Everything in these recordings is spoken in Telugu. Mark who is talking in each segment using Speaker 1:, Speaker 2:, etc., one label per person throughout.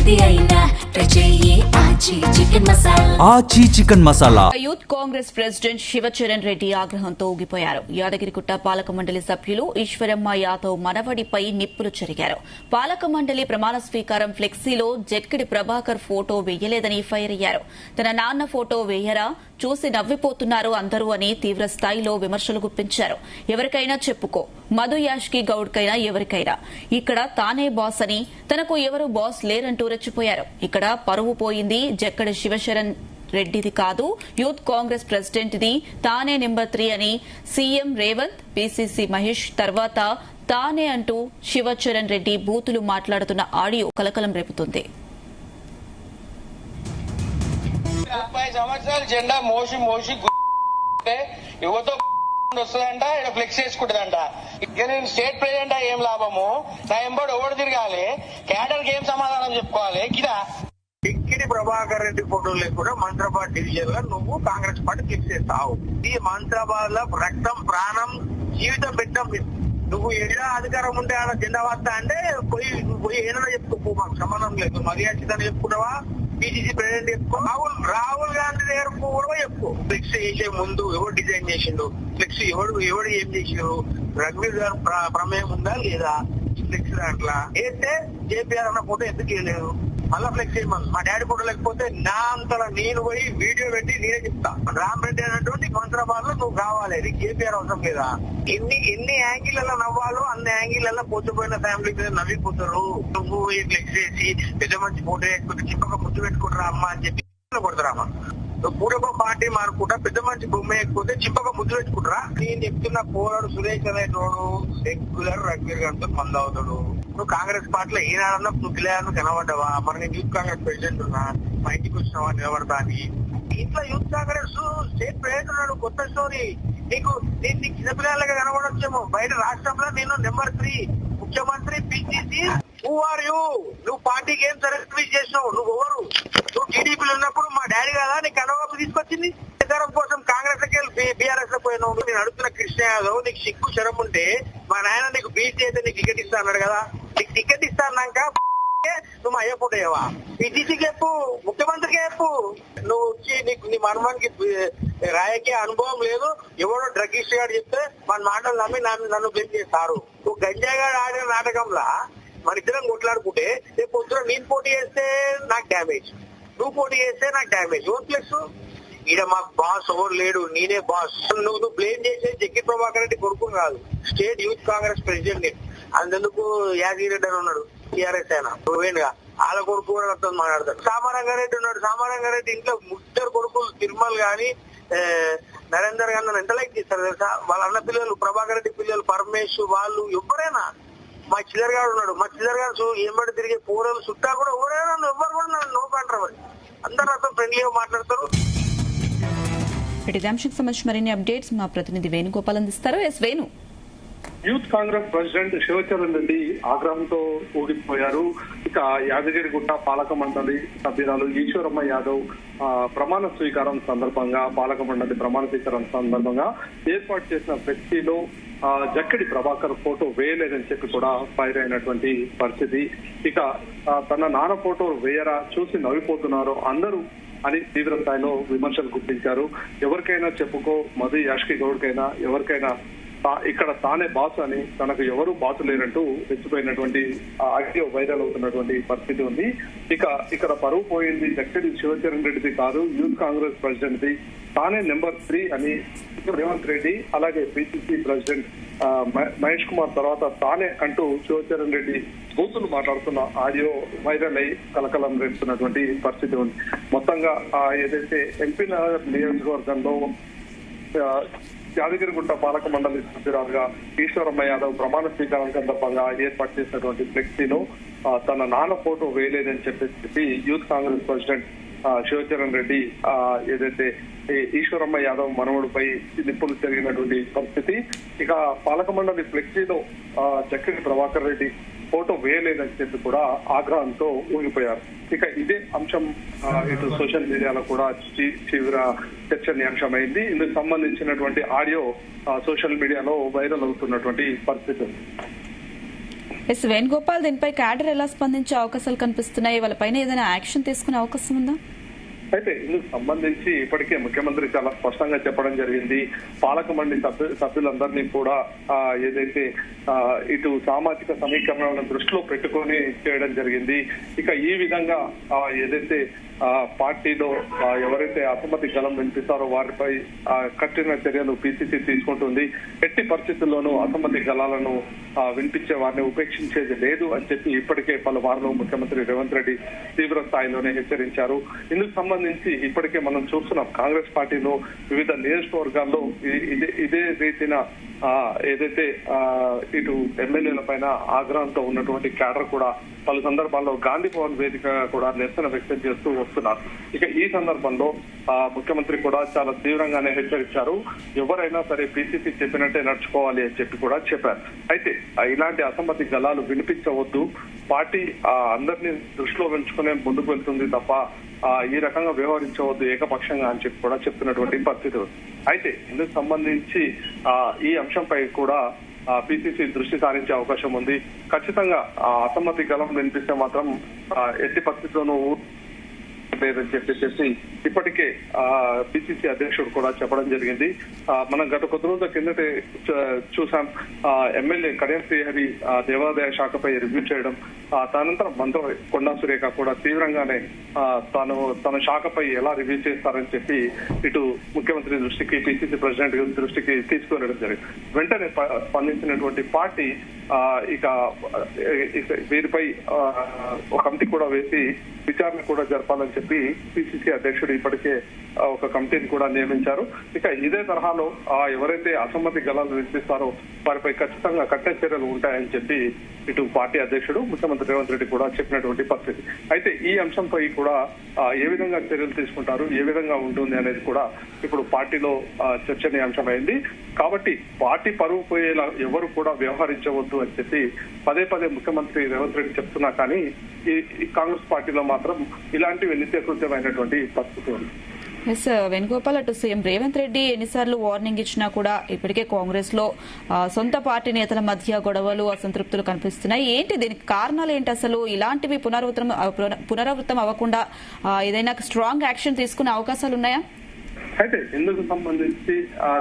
Speaker 1: ఏది అయినా చెయ్యి ఆచి chicken masala.
Speaker 2: Youth Congress president Shivacharan Reddy ఆగ్రహంతో ఊగిపోయారు. యాదగిరిగుట్ట పాలక మండలి సభ్యులు ఈశ్వరమ్మ యాదవ్ మనవడిపై నిప్పులు చెరిగారు. పాలక మండలి ప్రమాణ స్వీకారం ఫ్లెక్సీలో జక్కిడి ప్రభాకర్ ఫోటో వేయలేదని ఫైర్ అయ్యారు. తన నాన్న ఫోటో వేయరా, చూసి నవ్విపోతున్నారు అందరూ అని తీవ్ర స్థాయిలో విమర్శలు గుప్పించారు. ఎవరికైనా చెప్పుకో, మధు యాష్కి గౌడ్కైనా ఎవరికైనా ఇక్కడ తానే బాస్ అని, తనకు ఎవరు బాస్ లేరంటూ రెచ్చిపోయారు. ఇక్కడ పరువు పోయింది జక్కడి శివశరణ్ రెడ్డిది కాదు, యూత్ కాంగ్రెస్ ప్రెసిడెంట్ది, తానే నెంబర్ 3 అని సీఎం రేవంత్, పీసీసీ మహేష్ తర్వాత తానే అంటూ శివచరణ్ రెడ్డి బూతులు మాట్లాడుతున్న ఆడియో కలకలం రేపుతుంది.
Speaker 3: 30 సంవత్సరాలు జెండా మోసి యువతో వస్తుందంట, ఇక్కడ ఫ్లెక్స్ చేసుకుంటుందంట. ఇక నేను స్టేట్ ప్రెసిడెంట్ ఏం లాభము? నా ఎంబడి ఎవడు తిరగాలి? క్యాడర్కి ఏం సమాధానం చెప్పుకోవాలి? కిదా టిక్కిడి ప్రభాకర్ రెడ్డి ఫోటో లేకుండా మంత్రాబాద్ డివిజన్ లో నువ్వు కాంగ్రెస్ పార్టీ క్లిక్ చేస్తావు. ఈ మంత్రాబాద్ లో రక్తం, ప్రాణం, జీవితం పెట్టాం. నువ్వు ఏడా అధికారం ఉంటే ఆడ జెండా వస్తా అంటే పోయి ఏదైనా చెప్పుకో, మాకు సంబంధం లేదు. మర్యాద చెప్పుకున్నావా? పీసీసీ ప్రెసిడెంట్ చెప్పుకో, రాహుల్ గాంధీ దగ్గర కూడా చెప్పుకో. ఫ్లెక్స్ చేసే ముందు ఎవరు డిజైన్ చేసిండు, ఫ్లెక్స్ ఎవడు ఏం చేసిండు, రఘువీర్ గారు ప్రమేయం ఉందా లేదా? ఫ్లెక్స్ దాంట్లో వేస్తే జేపీఆర్ అన్న ఫోటో ఎందుకు వేయలేదు? మళ్ళా ఫ్లెక్స్ చేయమని మా డాడీ ఫోటో లేకపోతే నా అంతలా నేను పోయి వీడియో పెట్టి నేనే చెప్తా. రామ్ రెడ్డి అనేటువంటి మంత్రాబాద్ లో నువ్వు కావాలి, నీకు కేపీఆర్ అవసరం లేదా? ఎన్ని యాంగిల్ నవ్వాలో అన్ని యాంగిల్ పోతుపోయిన ఫ్యామిలీ మీద నవ్విపోతారు. నువ్వు ఈ ఫ్లెక్స్ చేసి పెద్ద మంచి ఫోటో వేసుకుంటే చిప్పక ముద్దు పెట్టుకుంటారా అమ్మ అని చెప్పి కొడతారమ్మా. పూర్వ పార్టీ మారుకుంటా పెద్ద మంచి బొమ్మ వేయకపోతే చిప్పక ముద్దు పెట్టుకుంటారా? నేను చెప్తున్న పోరాడు సురేష్ అనేటోడు రెగ్యులర్ రఘువీర్ గారితో మంది అవుతాడు. నువ్వు కాంగ్రెస్ పార్టీలో ఏనాడన్నా నువ్వు పిల్లలను కనబడ్డావా? మరి నేను యూత్ కాంగ్రెస్ ప్రెసిడెంట్ ఉన్నా, మా ఇంటికి వచ్చినావా నిలబడతా అని. ఇంట్లో యూత్ కాంగ్రెస్ స్టేట్ ప్రెసిడెంట్ ఉన్నాడు, కొత్త స్టోరీ. నేను చిన్నపిల్లలుగా కనబడొచ్చేమో. బయట రాష్ట్రంలో నేను నెంబర్ 3 ముఖ్యమంత్రి, పీసీసీ. Who are you? నువ్వు పార్టీకి ఏం సర్వీస్ చేసినావు? నువ్వు ఎవరు? నువ్వు టీడీపీలో ఉన్నప్పుడు మా డాడీ కదా నీకు కనవపు తీసుకొచ్చింది. అధికారం కోసం కాంగ్రెస్ లకి బీఆర్ఎస్ లో పోయినావు. నేను అడుగుతున్న కృష్ణ యాదవ్, నీకు సిగ్గు శరం ఉంటే మా నాయన నీకు బీసీ అయితే నీకు టికెట్ ఇస్తా అన్నాడు కదా. నీకు టికెట్ ఇస్తా అన్నాక నువ్వు అయ్యే ఫోటో అయ్యవా? పీసీసీకి చెప్పు, ముఖ్యమంత్రికి చెప్పు. నువ్వు వచ్చి నీ మనమానికి రాయకే అనుభవం లేదు. ఎవడో డ్రగ్గిస్ట్ గారు చెప్తే మన మాటలు నమ్మి నన్ను బ్లేమ్ చేస్తారు. నువ్వు గంజాయి గారు ఆడిన నాటకంలా మన ఇద్దరం కొట్లాడుకుంటే రేపు పొద్దున నేను పోటీ చేస్తే నాకు డ్యామేజ్, నువ్వు పోటీ చేస్తే నాకు డ్యామేజ్. ఓన్ ప్లస్ ఈడ మాకు బాస్ ఎవరు లేడు, నేనే బాస్. నువ్వు బ్లేమ్ చేసే జగ్గి ప్రభాకర్ రెడ్డి కొడుకు కాదు, స్టేట్ యూత్ కాంగ్రెస్ ప్రెసిడెంట్. అందుకు యాదగిరెడ్డి అని ఉన్నాడు, టీఆర్ఎస్ అయినా నువ్వేనుగా వాళ్ళ కొడుకు కూడా అర్థం మాట్లాడతాడు. సామారంగారెడ్డి ఉన్నాడు, సామారంగారెడ్డి ఇంట్లో 3 కొడుకులు తిరుమల గాని నరేందర్ గారు ఎంత లైక్ చేస్తారు తెలుసా? వాళ్ళ అన్న పిల్లలు, ప్రభాకర్ రెడ్డి పిల్లలు, పరమేశ్ వాళ్ళు ఎవరైనా. మా చిల్లర్ గారు ఉన్నాడు, మా చిల్లర్ గారు ఏం తిరిగే పూరలు చుట్టా కూడా ఎవరైనా ఎవరు కూడా నన్ను నో కంటారు. అందరూ అర్థం ఫ్రెండ్లీగా మాట్లాడతారు.
Speaker 2: ఇటు అంశానికి సంబంధించి మరిన్ని అప్డేట్స్ మా ప్రతినిధి వేణుగోపాల్ అందిస్తారు. S Venu.
Speaker 4: Youth Congress president Shivacharan Reddy ఆగ్రహంతో ఊగిపోయారు. ఇక యాదగిరిగుట్ట పాలక మండలి సభ్యురాలు ఈశ్వరమ్మ యాదవ్ ప్రమాణ స్వీకారం సందర్భంగా, పాలక మండలి ప్రమాణ స్వీకారం సందర్భంగా ఏర్పాటు చేసిన ఫ్లెక్సీలో జక్కడి ప్రభాకర్ ఫోటో వేయలేదని చెప్పి కూడా ఫైర్ అయినటువంటి పరిస్థితి. ఇక తన నాన్న ఫోటో వేయరా, చూసి నవ్విపోతున్నారు అందరూ అని తీవ్ర స్థాయిలో విమర్శలు గుర్తించారు. ఎవరికైనా చెప్పుకో, మధు యాష్కి గౌడ్కైనా ఎవరికైనా ఇక్కడ తానే బాస్ అని, తనకు ఎవరు బాసు లేరంటూ రెచ్చిపోయినటువంటి ఆడియో వైరల్ అవుతున్నటువంటి పరిస్థితి ఉంది. ఇక ఇక్కడ పరువు పోయింది జక్కడి శివచరణ్ రెడ్డిది కాదు, యూత్ కాంగ్రెస్ ప్రెసిడెంట్ ది, తానే నెంబర్ 3 అని రేవంత్ రెడ్డి అలాగే పీసీసీ ప్రెసిడెంట్ మహేష్ కుమార్ తర్వాత తానే అంటూ శివచరణ్ రెడ్డి బూతులు మాట్లాడుతున్న ఆడియో వైరల్ అయి కలకలం రేపుతున్నటువంటి పరిస్థితి ఉంది. మొత్తంగా ఏదైతే ఎంపీ నగర్ నియోజకవర్గంలో యాదగిరిగుట్ట పాలక మండలి సభ్యురాలుగా ఈశ్వరమ్మ యాదవ్ ప్రమాణ స్వీకారం సందర్భంగా ఏర్పాటు చేసినటువంటి ఫ్లెక్సీలో తన నాన్న ఫోటో వేయలేదని చెప్పి యూత్ కాంగ్రెస్ ప్రెసిడెంట్ శివచరణ్ రెడ్డి ఏదైతే ఈశ్వరమ్మ యాదవ్ మనవడిపై నిప్పులు జరిగినటువంటి పరిస్థితి. ఇక పాలక మండలి ఫ్లెక్సీలో జక్కడి ప్రభాకర్ రెడ్డి ఫోటో వేయలేదని చెప్పి కూడా ఆగ్రహంతో ఊగిపోయారు. ఇక ఇదే అంశం ఇటు సోషల్ మీడియాలో కూడా తీవ్ర చర్చనీయాంశమైంది. ఇందుకు సంబంధించినటువంటి ఆడియో సోషల్ మీడియాలో వైరల్ అవుతున్నటువంటి పరిస్థితి ఉంది.
Speaker 2: ఎస్ వేణుగోపాల్, దీనిపై క్యాడర్ ఎలా స్పందించే అవకాశాలు కనిపిస్తున్నాయి? వాళ్ళపైన ఏదైనా యాక్షన్ తీసుకునే అవకాశం ఉందా?
Speaker 4: అయితే ఇందుకు సంబంధించి ఇప్పటికే ముఖ్యమంత్రి చాలా స్పష్టంగా చెప్పడం జరిగింది. పాలక మండలి సభ్యులందరినీ కూడా ఏదైతే ఇటు సామాజిక సమీకరణలను దృష్టిలో పెట్టుకొని చేయడం జరిగింది. ఇక ఈ విధంగా ఏదైతే పార్టీలో ఎవరైతే అసమ్మతి గలం వినిపిస్తారో వారిపై కఠిన చర్యలు పిసిసి తీసుకుంటుంది. ఎట్టి పరిస్థితుల్లోనూ అసమ్మతి గలాలను వినిపించే వారిని ఉపేక్షించేది లేదు అని చెప్పి ఇప్పటికే పలుమార్లు ముఖ్యమంత్రి రేవంత్ రెడ్డి తీవ్ర స్థాయిలోనే హెచ్చరించారు. ఇందుకు సంబంధించి ఇప్పటికే మనం చూస్తున్నాం, కాంగ్రెస్ పార్టీలో వివిధ నియోజకవర్గాల్లో ఇదే రీతిన ఏదైతే ఇటు ఎమ్మెల్యేల పైన ఆగ్రహంతో ఉన్నటువంటి క్యాడర్ కూడా పలు సందర్భాల్లో గాంధీ భవన్ వేదిక కూడా నిరసన వ్యక్తం చేస్తూ వస్తున్నారు. ఇక ఈ సందర్భంలో ముఖ్యమంత్రి కూడా చాలా తీవ్రంగానే హెచ్చరించారు. ఎవరైనా సరే పిసిసి చెప్పినట్టే నడుచుకోవాలి అని చెప్పి కూడా చెప్పారు. అయితే ఇలాంటి అసమ్మతి గలాలు వినిపించవద్దు, పార్టీ అందరినీ దృష్టిలో ఉంచుకునే ముందుకు వెళ్తుంది తప్ప ఈ రకంగా వ్యవహరించవద్దు ఏకపక్షంగా అని చెప్పి కూడా చెప్తున్నటువంటి పరిస్థితి. అయితే ఇందుకు సంబంధించి ఈ అంశంపై కూడా పిసిసి దృష్టి సారించే అవకాశం ఉంది. ఖచ్చితంగా అసమ్మతి గలం వినిపిస్తే మాత్రం ఎట్టి పరిస్థితుల్లోనూ లేదని చెప్పేసి ఇప్పటికే పిసిసి అధ్యక్షుడు కూడా చెప్పడం జరిగింది. మనం గత కొద్ది రోజుల కిందటే చూసాం, ఎమ్మెల్యే కడియం శ్రీహరి దేవాదాయ శాఖపై రివ్యూ చేయడం, తదనంతరం మంత్రి కొండా సురేఖ కూడా తీవ్రంగానే తన శాఖపై ఎలా రివ్యూ చేస్తారని చెప్పి ఇటు ముఖ్యమంత్రి దృష్టికి, పిసిసి ప్రెసిడెంట్ దృష్టికి తీసుకువెళ్ళడం జరిగింది. వెంటనే స్పందించినటువంటి పార్టీ ఇక వీరిపై ఒక కమిటీ కూడా వేసి విచారణ కూడా జరపాలని చెప్పి పిసిసి అధ్యక్షుడు ఇప్పటికే ఒక కమిటీని కూడా నియమించారు. ఇక ఇదే తరహాలో ఎవరైతే అసమ్మతి గలాలు వినిపిస్తారో వారిపై ఖచ్చితంగా కఠిన చర్యలు ఉంటాయని చెప్పి ఇటు పార్టీ అధ్యక్షుడు ముఖ్యమంత్రి రేవంత్ రెడ్డి కూడా చెప్పినటువంటి పరిస్థితి. అయితే ఈ అంశంపై కూడా ఏ విధంగా చర్యలు తీసుకుంటారు, ఏ విధంగా ఉంటుంది అనేది కూడా ఇప్పుడు పార్టీలో చర్చనీయాంశమైంది. కాబట్టి పార్టీ పరువు పోయేలా ఎవరు కూడా వ్యవహరించవద్దు అని చెప్పి పదే పదే ముఖ్యమంత్రి రేవంత్ రెడ్డి చెప్తున్నా కానీ ఈ కాంగ్రెస్ పార్టీలో మాత్రం ఇలాంటివి నిత్యకృత్యమైనటువంటి పరిస్థితి ఉంది.
Speaker 2: ఎస్ వేణుగోపాల్, అటు సీఎం రేవంత్ రెడ్డి ఎన్నిసార్లు వార్నింగ్ ఇచ్చినా కూడా ఇప్పటికే కాంగ్రెస్ లో సొంత పార్టీ నేతల మధ్య గొడవలు, అసంతృప్తులు కనిపిస్తున్నాయి. ఏంటి దీనికి కారణాలు ఏంటి? అసలు ఇలాంటివి పునరావృతం అవ్వకుండా ఏదైనా స్ట్రాంగ్ యాక్షన్ తీసుకునే అవకాశాలు ఉన్నాయా?
Speaker 4: అయితే ఇందుకు సంబంధించి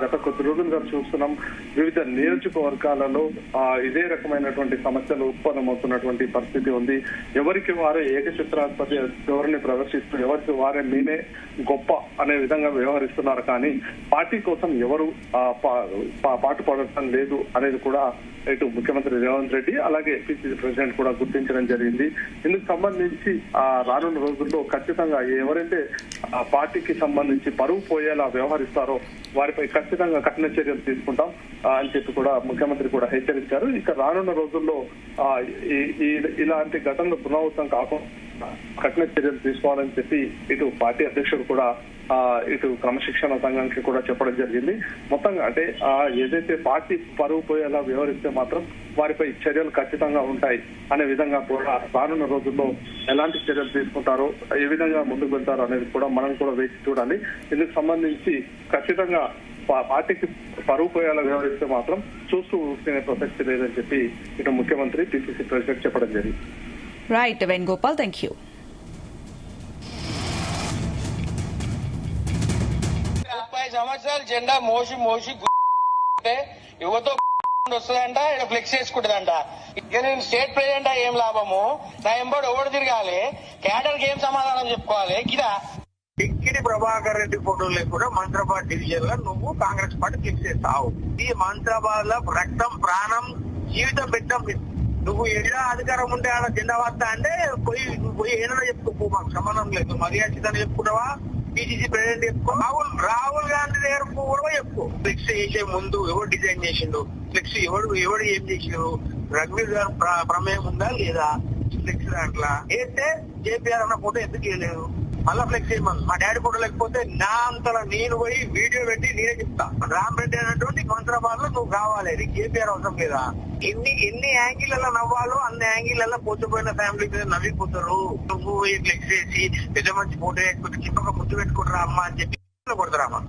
Speaker 4: గత కొద్ది రోజులుగా చూస్తున్నాం, వివిధ నియోజకవర్గాలలో ఇదే రకమైనటువంటి సమస్యలు ఉత్పన్నమవుతున్నటువంటి పరిస్థితి ఉంది. ఎవరికి వారే ఏకచిత్రాధిపతి ధోరణి ప్రదర్శిస్తూ ఎవరికి వారే నేనే గొప్ప అనే విధంగా వ్యవహరిస్తున్నారు. కానీ పార్టీ కోసం ఎవరు పాటుపడటం లేదు అనేది కూడా ఇటు ముఖ్యమంత్రి రేవంత్ రెడ్డి అలాగే పిసిసి ప్రెసిడెంట్ కూడా గుర్తించడం జరిగింది. ఇందుకు సంబంధించి రానున్న రోజుల్లో ఖచ్చితంగా ఎవరైతే పార్టీకి సంబంధించి పరువు పోయేలా వ్యవహరిస్తారో వారిపై ఖచ్చితంగా కఠిన చర్యలు తీసుకుంటాం అని చెప్పి కూడా ముఖ్యమంత్రి కూడా హెచ్చరించారు. ఇక రానున్న రోజుల్లో ఇలాంటి ఘటనలు పునరావృతం కాకుండా కఠిన చర్యలు తీసుకోవాలని చెప్పి ఇటు పార్టీ అధ్యక్షుడు కూడా ఇటు క్రమశిక్షణ సంఘానికి కూడా చెప్పడం జరిగింది. మొత్తంగా అంటే ఏదైతే పార్టీ పరువు పోయేలా వ్యవహరిస్తే మాత్రం వారిపై చర్యలు ఖచ్చితంగా ఉంటాయి అనే విధంగా కూడా రానున్న రోజుల్లో ఎలాంటి చర్యలు తీసుకుంటారో, ఏ విధంగా ముందుకు వెళ్తారో అనేది కూడా మనం కూడా వేచి చూడాలి. ఇందుకు సంబంధించి ఖచ్చితంగా పార్టీకి పరువు పోయేలా వ్యవహరిస్తే మాత్రం చూస్తూ ఊరుకునే ప్రసక్తి లేదని చెప్పి ఇటు ముఖ్యమంత్రి పిసిసి ప్రెసిడెంట్ చెప్పడం జరిగింది.
Speaker 2: Right Venugopal, thank you.
Speaker 3: 30 సంవత్సరాలు జెండా మోసి యువతో వస్తుందంట, ఇక్కడ ఫ్లెక్స్ చేసుకుంటుందంట. ఇక నేను స్టేట్ ప్రెసిడెంట్ ఏం లాభము, నా ఎంబడి ఎవడు తిరగాలి, క్యాడర్కి ఏం సమాధానం చెప్పుకోవాలి? కిదా టిక్కిడి ప్రభాకర్ రెడ్డి ఫోటోలు కూడా మంత్రాబాద్ డివిజన్ లో నువ్వు కాంగ్రెస్ పార్టీ ఫ్లెక్స్ చేస్తావు. ఈ మంత్రాబాద్ లో రక్తం, ప్రాణం, జీవితం పెట్టాం. నువ్వు ఏడా అధికారం ఉంటే ఆడ జెండా వస్తా అంటే పోయి ఏదైనా చెప్పుకో, మాకు సంబంధం లేదు. మర్యాద చెప్పుకుంటావా? పిసిసి ప్రెసిడెంట్ చెప్పుకో, రాహుల్ గాంధీ దగ్గర కూడా చెప్పుకో. ఫ్లెక్స్ చేసే ముందు ఎవరు డిజైన్ చేసిండు, ఫ్లెక్స్ ఎవడు ఏం చేసిండు, రఘువీర్ గారు ప్రమేయం ఉందా లేదా ఫ్లెక్స్ దాంట్లో వేస్తే జేపీఆర్ అన్న ఫోటో ఎందుకు వేయలేదు? మళ్ళా ఫ్లెక్స్ చేయమని మా డాడీ ఫోటో లేకపోతే నా అంతలో నేను పోయి వీడియో పెట్టి నేనే చెప్తా. రామ్ రెడ్డి అనేటువంటి మంత్రాబాద్ లో నువ్వు కావాలి, నీకు కేపీఆర్ అవసరం లేదా? ఎన్ని యాంగిళ్లలో నవ్వాలో అన్ని యాంగిళ్లలో పోతుపోయిన ఫ్యామిలీ మీద నవ్విపోతారు. నువ్వు ఫ్లెక్స్ చేసి పెద్ద మంచి ఫోటో వేసుకుంటే చిప్పక ముద్దు పెట్టుకుంటారా అమ్మ అని చెప్పి కొడతారామా?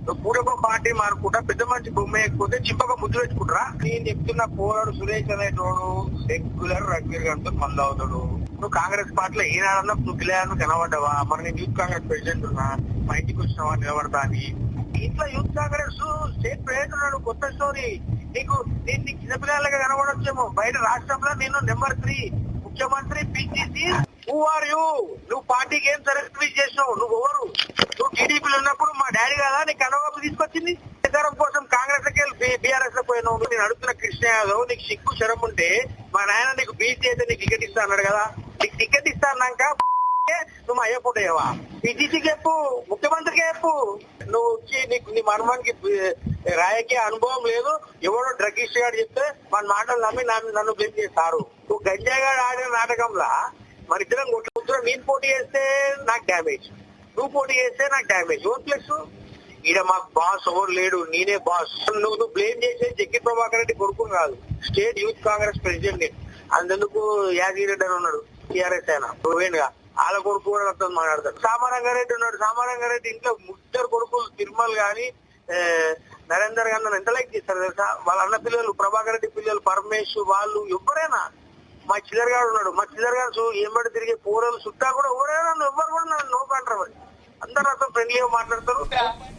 Speaker 3: నువ్వు పూడొక పార్టీ మారుకుంటా పెద్ద మంచి బొమ్మ వేయకపోతే చిప్పక ముద్దు పెట్టుకుంటారా. నేను చెప్తున్న పోరాడు సురేష్ అనేటోడు రెగ్యులర్ రఘువీర్ గారితో మందు అవుతాడు. నువ్వు కాంగ్రెస్ పార్టీలో ఏనాడన్నా నువ్వు పిల్లలను కనబడ్డావా? మరి నేను యూత్ కాంగ్రెస్ ప్రెసిడెంట్ ఉన్నా, మా ఇంటికి వచ్చినావా నిలబడతా అని. ఇంట్లో యూత్ కాంగ్రెస్ స్టేట్ ప్రెసిడెంట్ ఉన్నాడు. కొత్త స్టోరీ. నీకు నేను చిన్నపిల్లలుగా కనబడొచ్చేమో. బయట రాష్ట్రంలో నేను నెంబర్ 3 ముఖ్యమంత్రి పిసిసి. Who are you? నువ్వు పార్టీకి ఏం సర్వీస్ చేసినావు? నువ్వు ఎవరు? నువ్వు టీడీపీలో ఉన్నప్పుడు మా డాడీ కదా నీకు కనవకపు తీసుకొచ్చింది. అధికారం కోసం కాంగ్రెస్ లకి బీఆర్ఎస్ లో పోయినావు. నేను అడుగుతున్న కృష్ణ యాదవ్, నీకు సిగ్గు శరం ఉంటే మా నాయన నీకు బీసీ అయితే నీకు టికెట్ ఇస్తా అన్నాడు కదా. నీకు టికెట్ ఇస్తా అన్నాక నువ్వు అయ్యే పుట్టేవా? పిసిసికి చెప్పు, ముఖ్యమంత్రికి చెప్పు. నువ్వు వచ్చి నీకు నీ మనమానికి రాయకే అనుభవం లేదు. ఎవడో డ్రగ్గిస్ట్ గారు చెప్తే మన మాటలు నమ్మి నన్ను బ్లేమ్ చేస్తారు. నువ్వు గంజాయి గారు ఆడిన నాటకంలా మరి ఇద్దరం కొట్టుకుంటున్నా. నేను పోటీ చేస్తే నాకు డ్యామేజ్, నువ్వు పోటీ చేస్తే నాకు డ్యామేజ్. ఓన్ ప్లస్ ఈడ మాకు బాస్ ఎవరు లేడు, నేనే బాస్. నువ్వు బ్లేమ్ చేసే జగ్గి ప్రభాకర్ రెడ్డి కొడుకు కాదు, స్టేట్ యూత్ కాంగ్రెస్ ప్రెసిడెంట్. అందుకు యాదగిరెడ్డి అని ఉన్నాడు టీఆర్ఎస్ ఆయన నువ్వేనుగా. వాళ్ళ కొడుకు కూడా మాట్లాడతాడు. సామారంగారెడ్డి ఉన్నాడు. సామారంగారెడ్డి ఇంట్లో 2 కొడుకులు తిరుమల్ గాని నరేందర్ గాని నన్ను ఎంత లైక్ చేస్తారు తెలుసా? వాళ్ళ అన్న పిల్లలు, ప్రభాకర్ రెడ్డి పిల్లలు, పరమేశ్ వాళ్ళు ఎవరైనా. మా చిల్లర్ గారు ఉన్నాడు. మా చిల్లర్ గారు ఏమంటే తిరిగే పోరలు చుట్టా కూడా ఎవరైనా ఎవరు కూడా నన్ను నో కంటారు. అందరు నాతో ఫ్రెండ్లీగా మాట్లాడతారు.